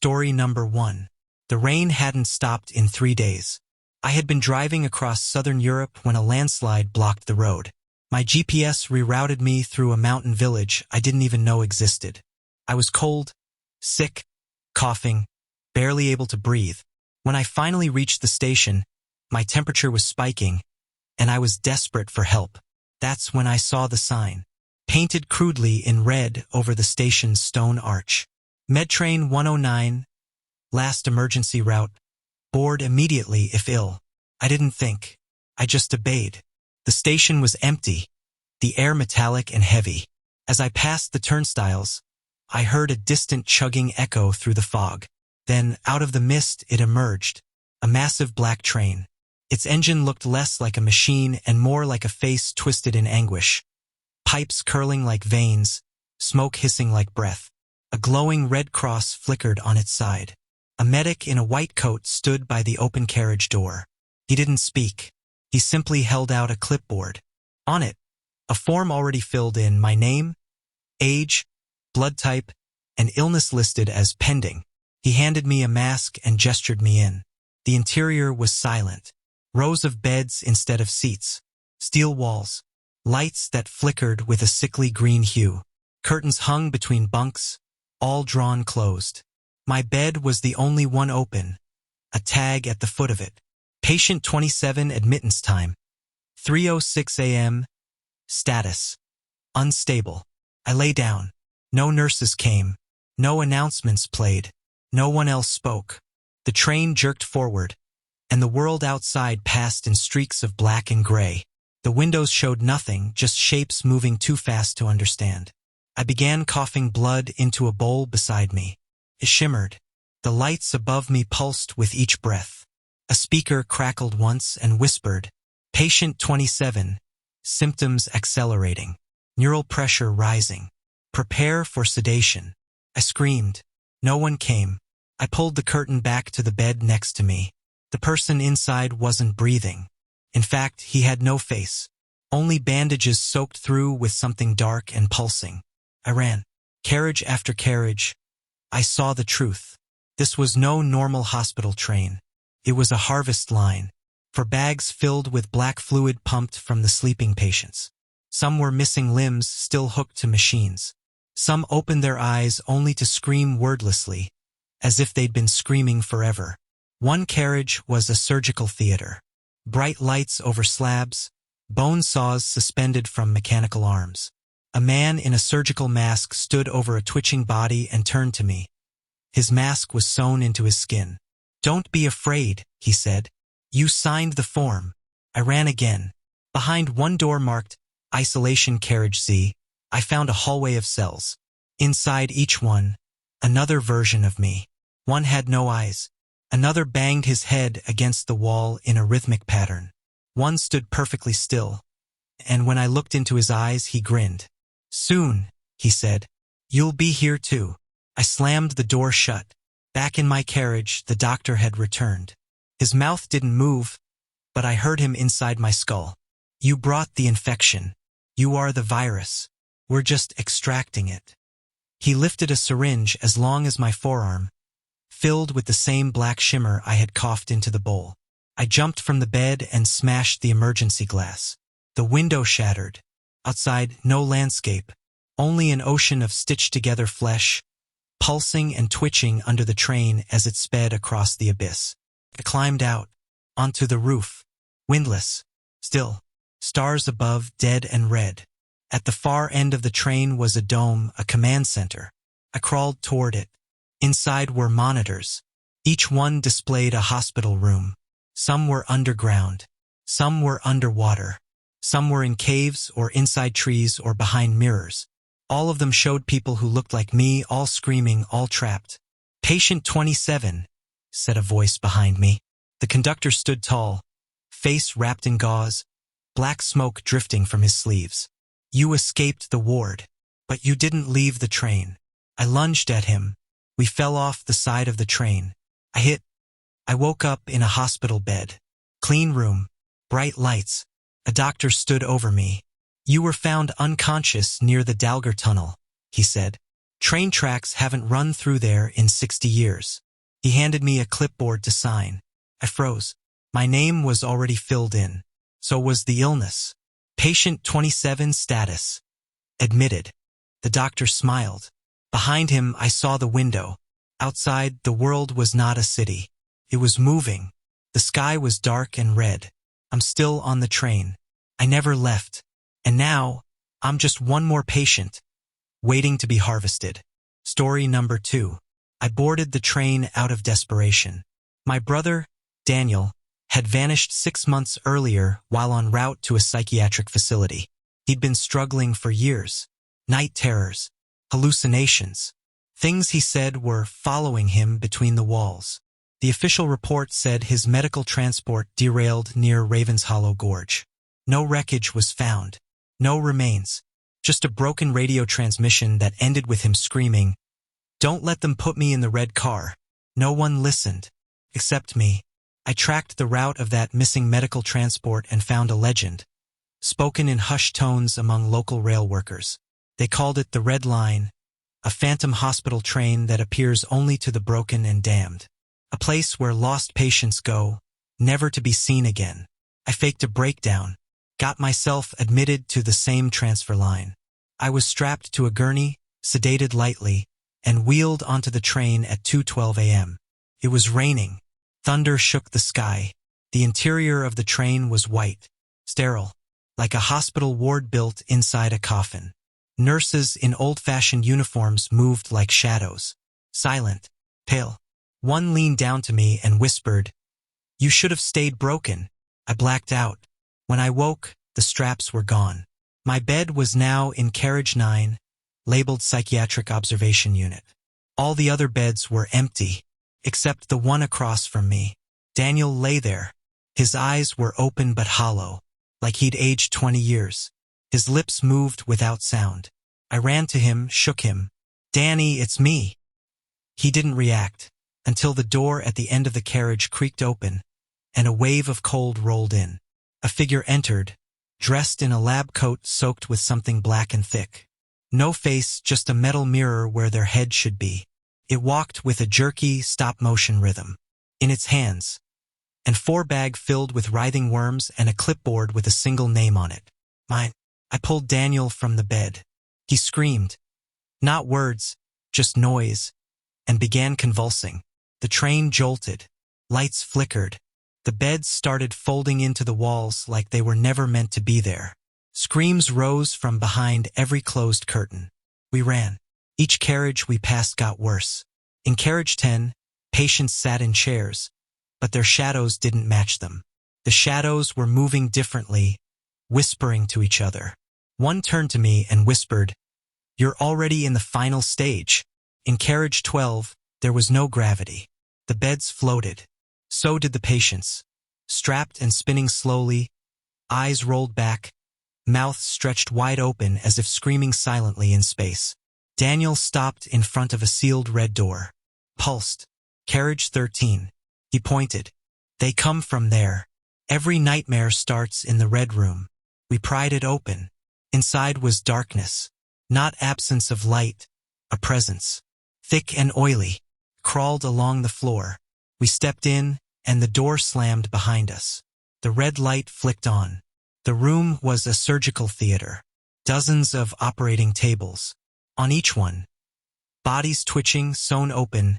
Story number 1. The rain hadn't stopped in 3 days. I had been driving across southern Europe when a landslide blocked the road. My GPS rerouted me through a mountain village I didn't even know existed. I was cold, sick, coughing, barely able to breathe. When I finally reached the station, my temperature was spiking, and I was desperate for help. That's when I saw the sign, painted crudely in red over the station's stone arch. Medtrain 109, last emergency route. Board immediately if ill. I didn't think. I just obeyed. The station was empty, the air metallic and heavy. As I passed the turnstiles, I heard a distant chugging echo through the fog. Then, out of the mist, it emerged, a massive black train. Its engine looked less like a machine and more like a face twisted in anguish. Pipes curling like veins, smoke hissing like breath. A glowing red cross flickered on its side. A medic in a white coat stood by the open carriage door. He didn't speak. He simply held out a clipboard. On it, a form already filled in my name, age, blood type, and illness listed as pending. He handed me a mask and gestured me in. The interior was silent. Rows of beds instead of seats. Steel walls. Lights that flickered with a sickly green hue. Curtains hung between bunks, all drawn closed. My bed was the only one open, a tag at the foot of it. Patient 27 admittance time. 3:06 a.m. Status. Unstable. I lay down. No nurses came. No announcements played. No one else spoke. The train jerked forward, and the world outside passed in streaks of black and gray. The windows showed nothing, just shapes moving too fast to understand. I began coughing blood into a bowl beside me. It shimmered. The lights above me pulsed with each breath. A speaker crackled once and whispered, "Patient 27, symptoms accelerating, neural pressure rising. Prepare for sedation." I screamed. No one came. I pulled the curtain back to the bed next to me. The person inside wasn't breathing. In fact, he had no face. Only bandages soaked through with something dark and pulsing. I ran. Carriage after carriage. I saw the truth. This was no normal hospital train. It was a harvest line, for bags filled with black fluid pumped from the sleeping patients. Some were missing limbs still hooked to machines. Some opened their eyes only to scream wordlessly, as if they'd been screaming forever. One carriage was a surgical theater. Bright lights over slabs, bone saws suspended from mechanical arms. A man in a surgical mask stood over a twitching body and turned to me. His mask was sewn into his skin. "Don't be afraid," he said. "You signed the form." I ran again. Behind one door marked Isolation Carriage Z, I found a hallway of cells. Inside each one, another version of me. One had no eyes. Another banged his head against the wall in a rhythmic pattern. One stood perfectly still, and when I looked into his eyes, he grinned. "Soon," he said, "you'll be here too." I slammed the door shut. Back in my carriage, the doctor had returned. His mouth didn't move, but I heard him inside my skull. "You brought the infection. You are the virus. We're just extracting it." He lifted a syringe as long as my forearm, filled with the same black shimmer I had coughed into the bowl. I jumped from the bed and smashed the emergency glass. The window shattered. Outside, no landscape, only an ocean of stitched-together flesh, pulsing and twitching under the train as it sped across the abyss. I climbed out, onto the roof, windless, still, stars above dead and red. At the far end of the train was a dome, a command center. I crawled toward it. Inside were monitors. Each one displayed a hospital room. Some were underground. Some were underwater. Some were in caves or inside trees or behind mirrors. All of them showed people who looked like me, all screaming, all trapped. "Patient 27, said a voice behind me. The conductor stood tall, face wrapped in gauze, black smoke drifting from his sleeves. "You escaped the ward, but you didn't leave the train." I lunged at him. We fell off the side of the train. I woke up in a hospital bed. Clean room, bright lights. A doctor stood over me. "You were found unconscious near the Dalgar tunnel," he said. Train tracks haven't run through there in 60 years. He handed me a clipboard to sign. I froze. My name was already filled in. So was the illness. Patient 27 status. Admitted. The doctor smiled. Behind him, I saw the window. Outside, the world was not a city. It was moving. The sky was dark and red. I'm still on the train. I never left. And now, I'm just one more patient, waiting to be harvested. Story number 2. I boarded the train out of desperation. My brother, Daniel, had vanished 6 months earlier while en route to a psychiatric facility. He'd been struggling for years. Night terrors, hallucinations. Things he said were following him between the walls. The official report said his medical transport derailed near Raven's Hollow Gorge. No wreckage was found. No remains. Just a broken radio transmission that ended with him screaming, "Don't let them put me in the red car." No one listened. Except me. I tracked the route of that missing medical transport and found a legend, spoken in hushed tones among local rail workers. They called it the Red Line, a phantom hospital train that appears only to the broken and damned. A place where lost patients go, never to be seen again. I faked a breakdown, got myself admitted to the same transfer line. I was strapped to a gurney, sedated lightly, and wheeled onto the train at 2:12 a.m. It was raining. Thunder shook the sky. The interior of the train was white, sterile, like a hospital ward built inside a coffin. Nurses in old-fashioned uniforms moved like shadows, silent, pale. One leaned down to me and whispered, "You should have stayed broken." I blacked out. When I woke, the straps were gone. My bed was now in carriage 9, labeled Psychiatric Observation Unit. All the other beds were empty, except the one across from me. Daniel lay there. His eyes were open but hollow, like he'd aged 20 years. His lips moved without sound. I ran to him, shook him. "Danny, it's me." He didn't react, until the door at the end of the carriage creaked open, and a wave of cold rolled in. A figure entered, dressed in a lab coat soaked with something black and thick. No face, just a metal mirror where their head should be. It walked with a jerky, stop-motion rhythm. In its hands, and 4 bag filled with writhing worms and a clipboard with a single name on it. Mine. I pulled Daniel from the bed. He screamed. Not words, just noise, and began convulsing. The train jolted. Lights flickered. The beds started folding into the walls like they were never meant to be there. Screams rose from behind every closed curtain. We ran. Each carriage we passed got worse. In carriage 10, patients sat in chairs, but their shadows didn't match them. The shadows were moving differently, whispering to each other. One turned to me and whispered, "You're already in the final stage." In carriage 12, there was no gravity. The beds floated. So did the patients. Strapped and spinning slowly, eyes rolled back, mouths stretched wide open as if screaming silently in space. Daniel stopped in front of a sealed red door. Pulsed. Carriage 13. He pointed. "They come from there. Every nightmare starts in the red room." We pried it open. Inside was darkness. Not absence of light, a presence. Thick and oily. Crawled along the floor. We stepped in, and the door slammed behind us. The red light flicked on. The room was a surgical theater. Dozens of operating tables. On each one, bodies twitching, sewn open,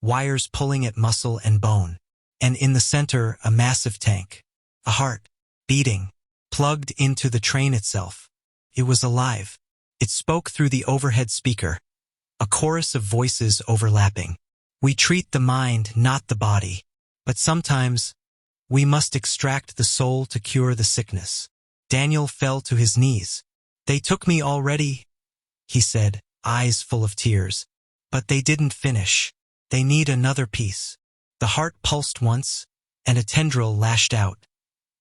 wires pulling at muscle and bone. And in the center, a massive tank. A heart, beating, plugged into the train itself. It was alive. It spoke through the overhead speaker, a chorus of voices overlapping. "We treat the mind, not the body. But sometimes, we must extract the soul to cure the sickness." Daniel fell to his knees. "They took me already," he said, eyes full of tears. "But they didn't finish. They need another piece." The heart pulsed once, and a tendril lashed out,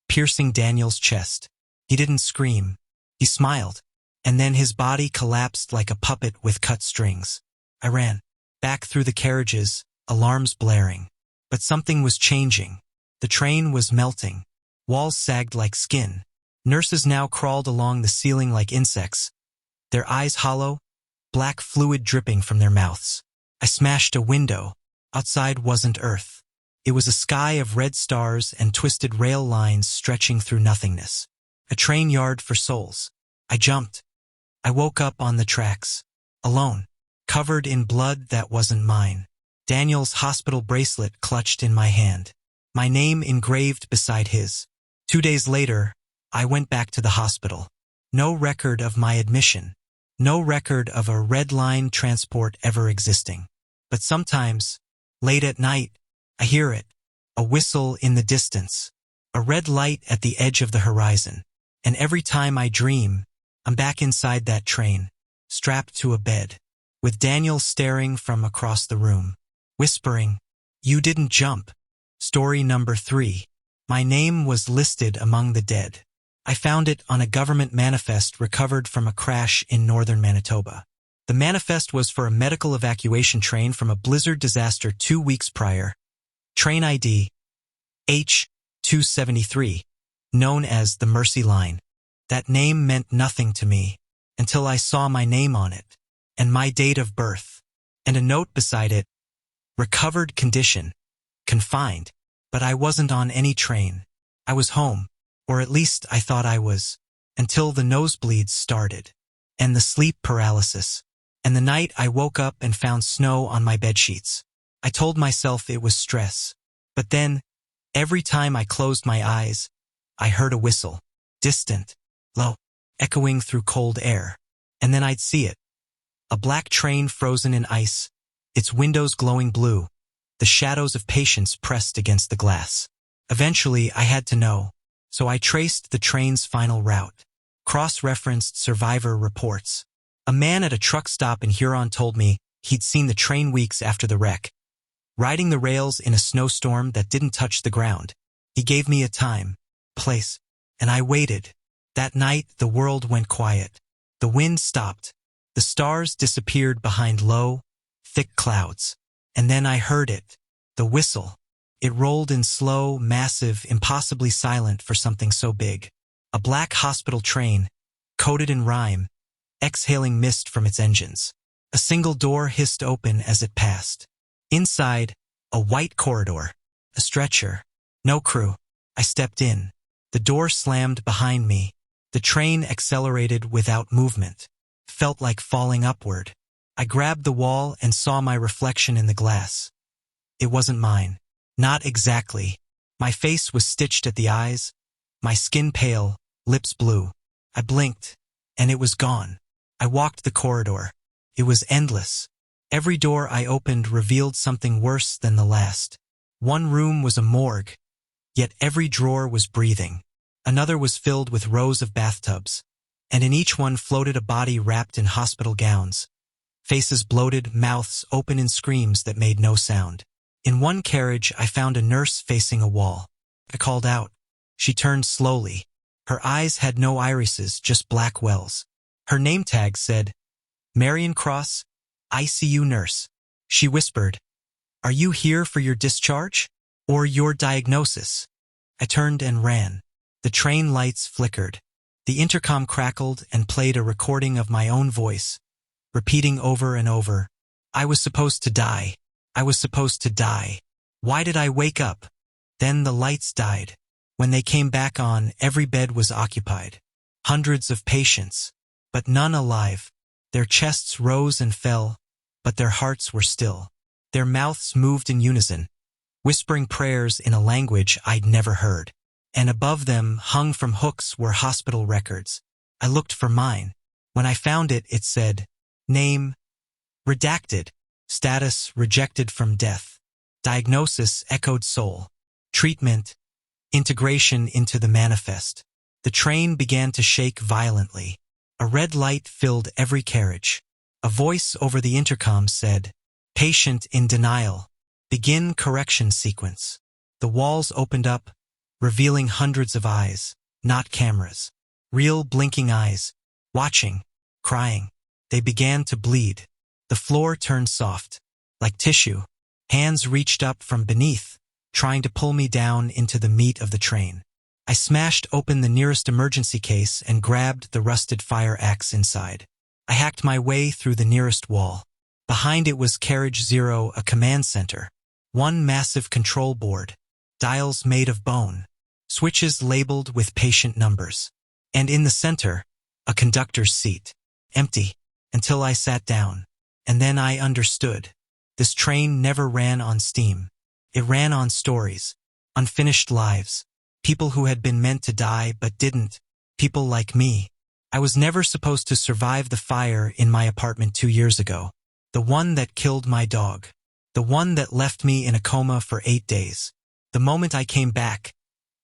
piercing Daniel's chest. He didn't scream. He smiled, and then his body collapsed like a puppet with cut strings. I ran. Back through the carriages, alarms blaring. But something was changing. The train was melting. Walls sagged like skin. Nurses now crawled along the ceiling like insects, their eyes hollow, black fluid dripping from their mouths. I smashed a window. Outside wasn't Earth. It was a sky of red stars and twisted rail lines stretching through nothingness. A train yard for souls. I jumped. I woke up on the tracks. Alone. Covered in blood that wasn't mine. Daniel's hospital bracelet clutched in my hand. My name engraved beside his. 2 days later, I went back to the hospital. No record of my admission. No record of a red line transport ever existing. But sometimes, late at night, I hear it. A whistle in the distance. A red light at the edge of the horizon. And every time I dream, I'm back inside that train, strapped to a bed, with Daniel staring from across the room, whispering, "You didn't jump." Story number 3. My name was listed among the dead. I found it on a government manifest recovered from a crash in northern Manitoba. The manifest was for a medical evacuation train from a blizzard disaster 2 weeks prior. Train ID H273, known as the Mercy Line. That name meant nothing to me until I saw my name on it, and my date of birth, and a note beside it, recovered condition, confined. But I wasn't on any train. I was home, or at least I thought I was, until the nosebleeds started, and the sleep paralysis, and the night I woke up and found snow on my bedsheets. I told myself it was stress, but then, every time I closed my eyes, I heard a whistle, distant, low, echoing through cold air, and then I'd see it. A black train frozen in ice, its windows glowing blue, the shadows of patients pressed against the glass. Eventually, I had to know, so I traced the train's final route, cross-referenced survivor reports. A man at a truck stop in Huron told me he'd seen the train weeks after the wreck, riding the rails in a snowstorm that didn't touch the ground. He gave me a time, place, and I waited. That night, the world went quiet. The wind stopped. The stars disappeared behind low, thick clouds. And then I heard it, the whistle. It rolled in slow, massive, impossibly silent for something so big. A black hospital train, coated in rime, exhaling mist from its engines. A single door hissed open as it passed. Inside, a white corridor, a stretcher, no crew. I stepped in. The door slammed behind me. The train accelerated without movement. Felt like falling upward. I grabbed the wall and saw my reflection in the glass. It wasn't mine. Not exactly. My face was stitched at the eyes, my skin pale, lips blue. I blinked, and it was gone. I walked the corridor. It was endless. Every door I opened revealed something worse than the last. One room was a morgue, yet every drawer was breathing. Another was filled with rows of bathtubs, and in each one floated a body wrapped in hospital gowns. Faces bloated, mouths open in screams that made no sound. In one carriage, I found a nurse facing a wall. I called out. She turned slowly. Her eyes had no irises, just black wells. Her name tag said, "Marion Cross, ICU nurse." She whispered, "Are you here for your discharge? Or your diagnosis?" I turned and ran. The train lights flickered. The intercom crackled and played a recording of my own voice, repeating over and over, "I was supposed to die. I was supposed to die. Why did I wake up?" Then the lights died. When they came back on, every bed was occupied. Hundreds of patients, but none alive. Their chests rose and fell, but their hearts were still. Their mouths moved in unison, whispering prayers in a language I'd never heard. And above them, hung from hooks, were hospital records. I looked for mine. When I found it, it said, "Name, redacted. Status, rejected from death. Diagnosis, echoed soul. Treatment, integration into the manifest." The train began to shake violently. A red light filled every carriage. A voice over the intercom said, "Patient in denial. Begin correction sequence." The walls opened up, revealing hundreds of eyes, not cameras. Real blinking eyes, watching, crying. They began to bleed. The floor turned soft, like tissue. Hands reached up from beneath, trying to pull me down into the meat of the train. I smashed open the nearest emergency case and grabbed the rusted fire axe inside. I hacked my way through the nearest wall. Behind it was Carriage Zero, a command center. One massive control board, dials made of bone, switches labeled with patient numbers. And in the center, a conductor's seat, empty, until I sat down. And then I understood. This train never ran on steam. It ran on stories, unfinished lives, people who had been meant to die but didn't, people like me. I was never supposed to survive the fire in my apartment 2 years ago. The one that killed my dog. The one that left me in a coma for 8 days. The moment I came back,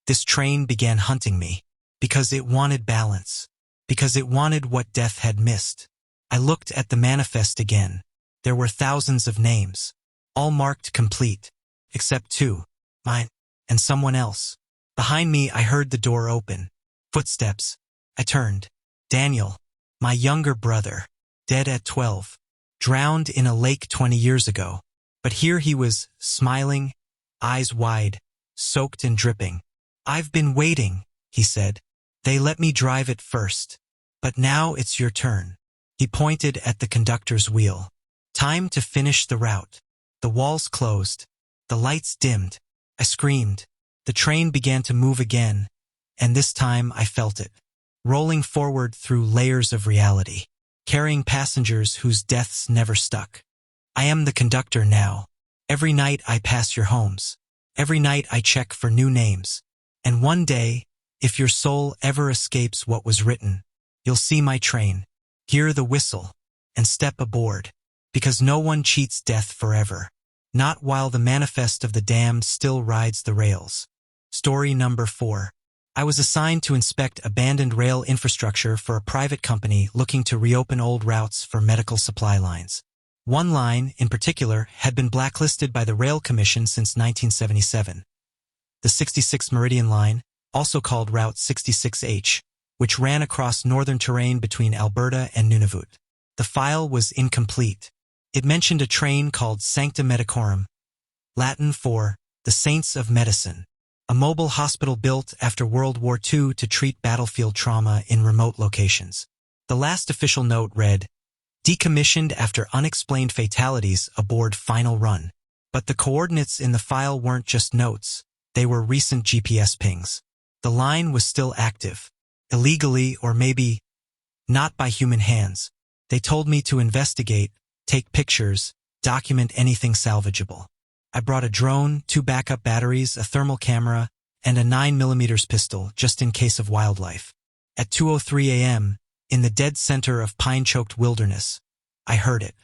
this train began hunting me. Because it wanted balance. Because it wanted what death had missed. I looked at the manifest again. There were thousands of names. All marked complete. Except 2. Mine. And someone else. Behind me I heard the door open. Footsteps. I turned. Daniel. My younger brother. Dead at 12. Drowned in a lake 20 years ago. But here he was, smiling, eyes wide, soaked and dripping. "I've been waiting," he said. "They let me drive it first. But now it's your turn." He pointed at the conductor's wheel. Time to finish the route. The walls closed. The lights dimmed. I screamed. The train began to move again, and this time I felt it. Rolling forward through layers of reality. Carrying passengers whose deaths never stuck. I am the conductor now. Every night I pass your homes. Every night I check for new names. And one day, if your soul ever escapes what was written, you'll see my train, hear the whistle, and step aboard. Because no one cheats death forever. Not while the manifest of the damned still rides the rails. Story number 4. I was assigned to inspect abandoned rail infrastructure for a private company looking to reopen old routes for medical supply lines. One line, in particular, had been blacklisted by the Rail Commission since 1977. The 66 Meridian Line, also called Route 66H, which ran across northern terrain between Alberta and Nunavut. The file was incomplete. It mentioned a train called Sancta Medicorum, Latin for the Saints of Medicine, a mobile hospital built after World War II to treat battlefield trauma in remote locations. The last official note read, "Decommissioned after unexplained fatalities aboard final run." But the coordinates in the file weren't just notes, they were recent GPS pings. The line was still active, illegally or maybe not by human hands. They told me to investigate, take pictures, document anything salvageable. I brought a drone, 2 backup batteries, a thermal camera, and a 9mm pistol just in case of wildlife. At 2:03 a.m., in the dead center of pine-choked wilderness, I heard it.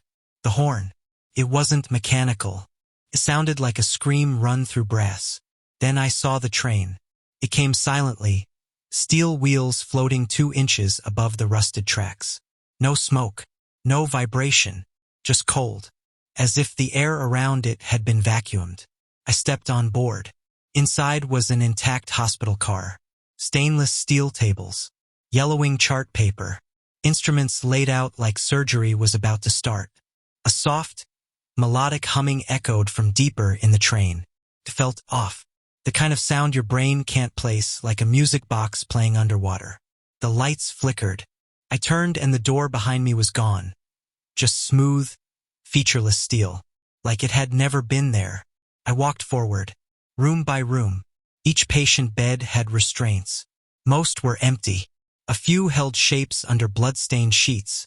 The horn. It wasn't mechanical. It sounded like a scream run through brass. Then I saw the train. It came silently, steel wheels floating 2 inches above the rusted tracks. No smoke, no vibration, just cold, as if the air around it had been vacuumed. I stepped on board. Inside was an intact hospital car, stainless steel tables, yellowing chart paper, instruments laid out like surgery was about to start. A soft, melodic humming echoed from deeper in the train. It felt off, the kind of sound your brain can't place, like a music box playing underwater. The lights flickered. I turned and the door behind me was gone. Just smooth, featureless steel, like it had never been there. I walked forward, room by room. Each patient bed had restraints. Most were empty. A few held shapes under blood-stained sheets,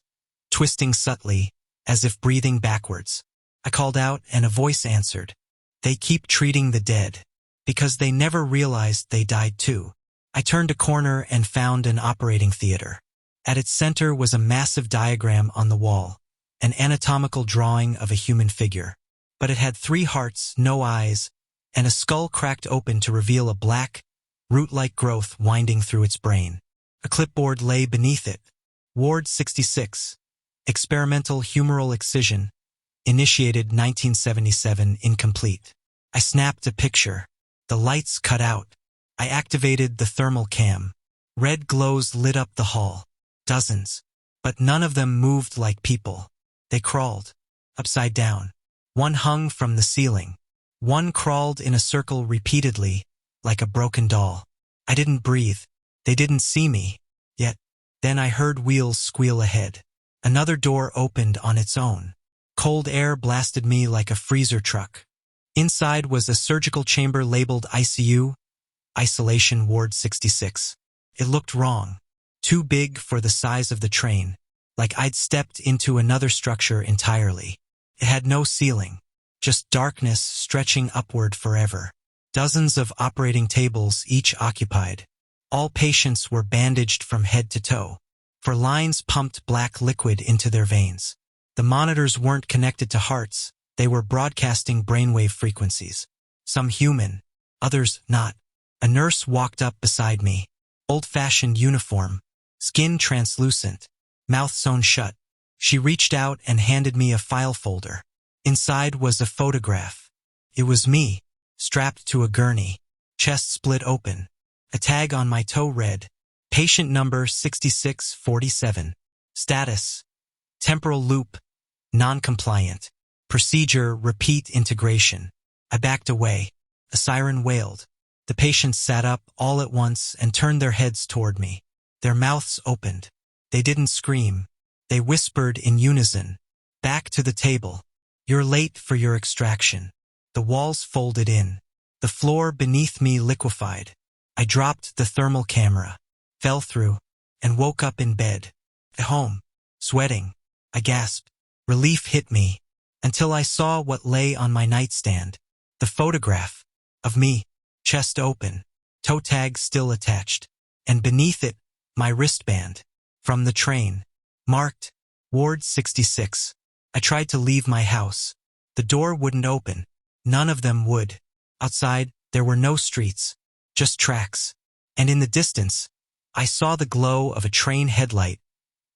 twisting subtly, as if breathing backwards. I called out and a voice answered. "They keep treating the dead, because they never realized they died too." I turned a corner and found an operating theater. At its center was a massive diagram on the wall, an anatomical drawing of a human figure. But it had 3 hearts, no eyes, and a skull cracked open to reveal a black, root-like growth winding through its brain. A clipboard lay beneath it. Ward 66. Experimental humeral excision. Initiated 1977, incomplete. I snapped a picture. The lights cut out. I activated the thermal cam. Red glows lit up the hall. Dozens. But none of them moved like people. They crawled. Upside down. One hung from the ceiling. One crawled in a circle repeatedly, like a broken doll. I didn't breathe. They didn't see me. Yet, then I heard wheels squeal ahead. Another door opened on its own. Cold air blasted me like a freezer truck. Inside was a surgical chamber labeled ICU, Isolation Ward 66. It looked wrong. Too big for the size of the train, like I'd stepped into another structure entirely. It had no ceiling, just darkness stretching upward forever. Dozens of operating tables, each occupied. All patients were bandaged from head to toe, for lines pumped black liquid into their veins. The monitors weren't connected to hearts, they were broadcasting brainwave frequencies. Some human, others not. A nurse walked up beside me. Old-fashioned uniform, skin translucent, mouth sewn shut. She reached out and handed me a file folder. Inside was a photograph. It was me, strapped to a gurney, chest split open. A tag on my toe read, patient number 6647. Status, temporal loop, non-compliant. Procedure, repeat integration. I backed away. A siren wailed. The patients sat up all at once and turned their heads toward me. Their mouths opened. They didn't scream. They whispered in unison. Back to the table. You're late for your extraction. The walls folded in. The floor beneath me liquefied. I dropped the thermal camera, fell through, and woke up in bed. At home, sweating. I gasped. Relief hit me, until I saw what lay on my nightstand. The photograph of me, chest open, toe tag still attached, and beneath it, my wristband. From the train, marked, Ward 66. I tried to leave my house. The door wouldn't open. None of them would. Outside, there were no streets, just tracks. And in the distance, I saw the glow of a train headlight,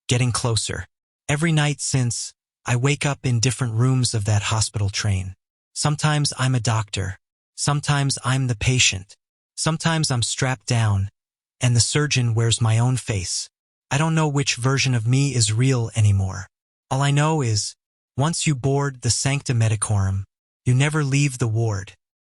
getting closer. Every night since, I wake up in different rooms of that hospital train. Sometimes I'm a doctor. Sometimes I'm the patient. Sometimes I'm strapped down, and the surgeon wears my own face. I don't know which version of me is real anymore. All I know is, once you board the Sancta Medicorum, you never leave the ward.